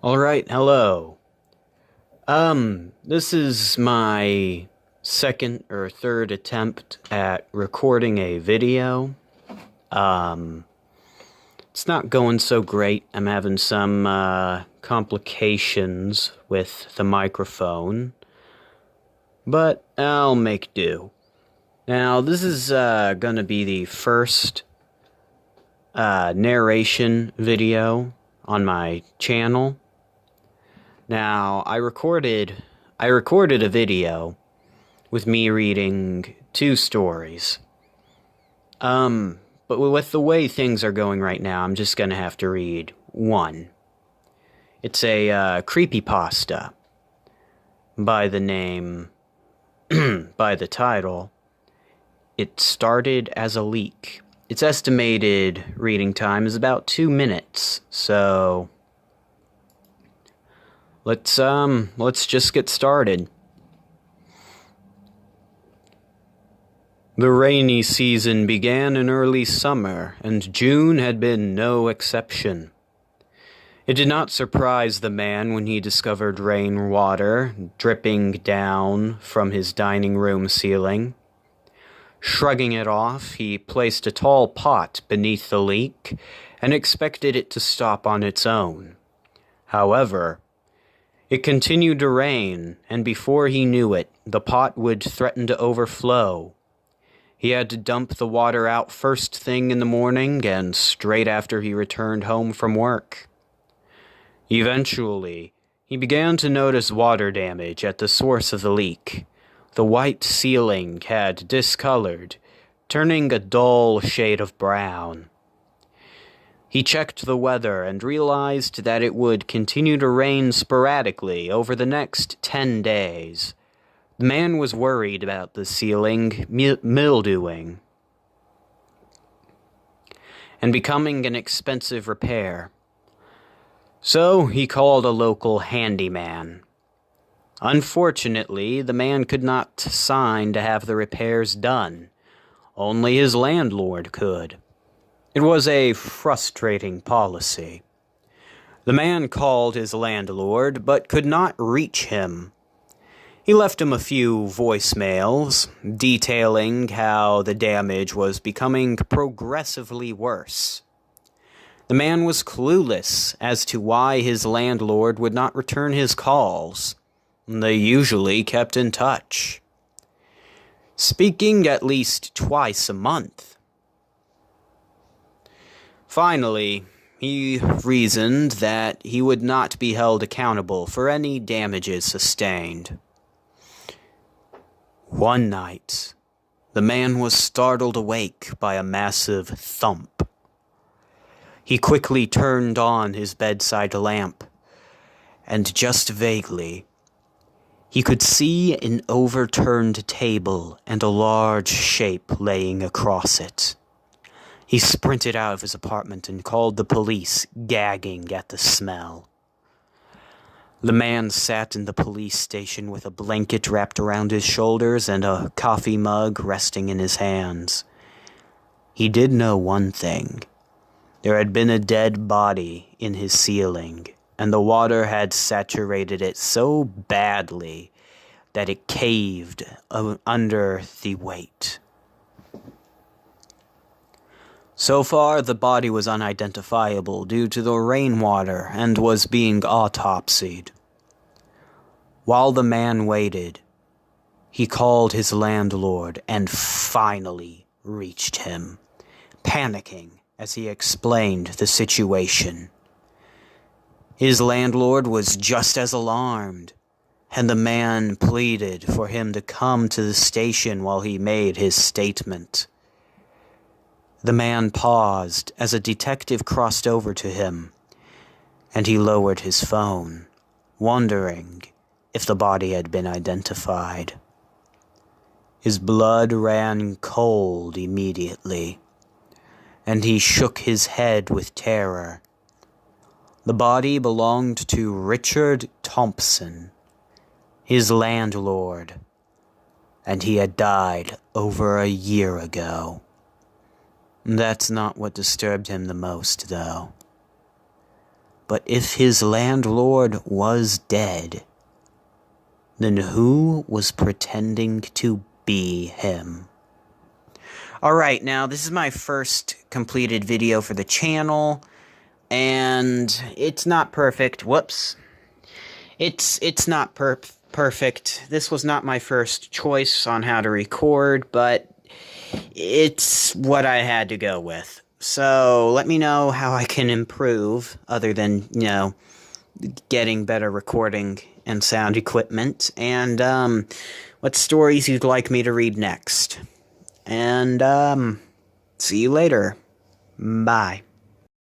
Alright, hello. This is my second or third attempt at recording a video. It's not going so great. I'm having some, complications with the microphone, but I'll make do. Now, this is, gonna be the first, narration video on my channel. Now, I recorded a video with me reading two stories. But with the way things are going right now, I'm just gonna have to read one. It's a, creepypasta by the name, by the title, It Started as a Leak. Its estimated reading time is about 2 minutes, so let's just get started. The rainy season began in early summer, and June had been no exception. It did not surprise the man when he discovered rainwater dripping down from his dining room ceiling. Shrugging it off, he placed a tall pot beneath the leak and expected it to stop on its own. However, it continued to rain, and before he knew it, the pot would threaten to overflow. He had to dump the water out first thing in the morning and straight after he returned home from work. Eventually, he began to notice water damage at the source of the leak. The white ceiling had discolored, turning a dull shade of brown. He checked the weather and realized that it would continue to rain sporadically over the next 10 days. The man was worried about the ceiling mildewing and becoming an expensive repair. So he called a local handyman. Unfortunately, the man could not sign to have the repairs done. Only his landlord could. It was a frustrating policy. The man called his landlord, but could not reach him. He left him a few voicemails, detailing how the damage was becoming progressively worse. The man was clueless as to why his landlord would not return his calls. They usually kept in touch, speaking at least twice a month. Finally, he reasoned that he would not be held accountable for any damages sustained. One night, the man was startled awake by a massive thump. He quickly turned on his bedside lamp, and just vaguely, he could see an overturned table and a large shape laying across it. He sprinted out of his apartment and called the police, gagging at the smell. The man sat in the police station with a blanket wrapped around his shoulders and a coffee mug resting in his hands. He did know one thing. There had been a dead body in his ceiling, and the water had saturated it so badly that it caved under the weight. So far, the body was unidentifiable due to the rainwater and was being autopsied. While the man waited, he called his landlord and finally reached him, panicking as he explained the situation. His landlord was just as alarmed, and the man pleaded for him to come to the station while he made his statement. The man paused as a detective crossed over to him, and he lowered his phone, wondering if the body had been identified. His blood ran cold immediately, and he shook his head with terror. The body belonged to Richard Thompson, his landlord, and he had died over a year ago. That's not what disturbed him the most, though. But if his landlord was dead, then who was pretending to be him? Alright, now this is my first completed video for the channel, and it's not perfect. Whoops. It's not perfect. This was not my first choice on how to record, but it's what I had to go with. So let me know how I can improve, other than, getting better recording and sound equipment, and what stories you'd like me to read next. And see you later. Bye.